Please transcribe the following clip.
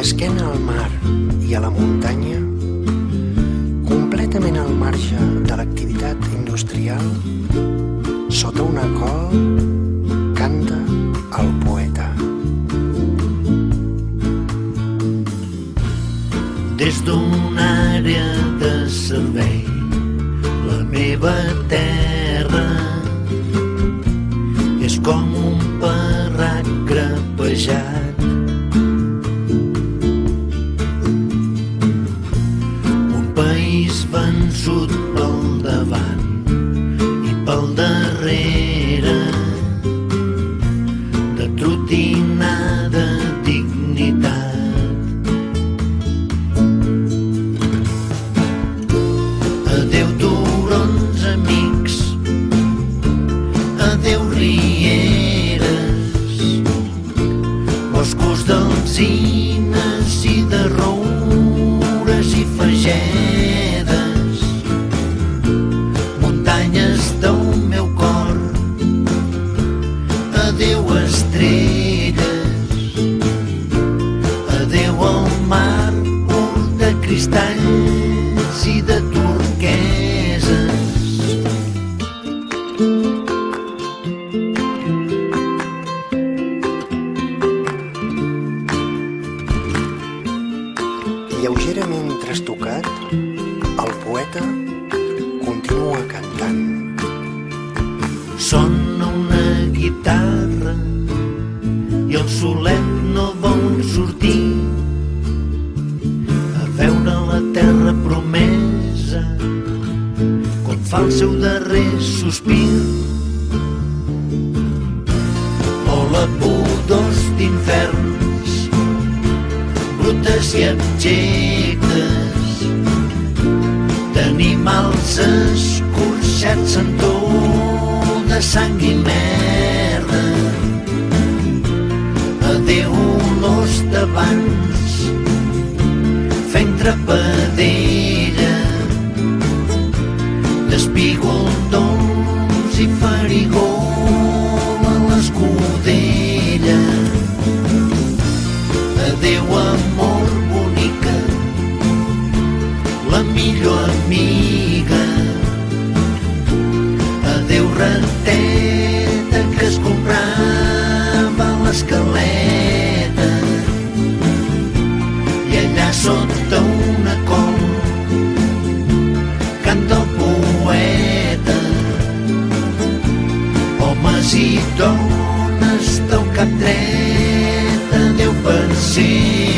d'esquena al mar i a la muntanya, completament al marge de l'activitat industrial, sota una col canta el poeta. Des d'una àrea de servei, la meva terra és com un parrac grapejat, un país vençut pel davant i pel darrere, de trotinada dignitat. Adéu turons amics, adéu rieres, boscos d'alzines i de roures i fagedes, muntanyes del meu cor, adéu estrelles, adéu al mar pur de cristalls i de turqueses. Lleugerament trastocat, el poeta continua cantant. Sona una guitarra i el solet no vol sortir a veure la terra promesa quan fa el seu darrer sospir. Vola pudors d'inferns, brutes i abjectes, d'animals escorxats en tot de sang i merda. Adéu olors d'abans fent trepadera, d'espígol dolç i farigol a l'escudella. Adéu amor bonica, la millor amiga. Adéu rateta que es comprava a l'escaleta, i allà sota una col canta el poeta. Homes i dones del cap dret, adéu per sempre.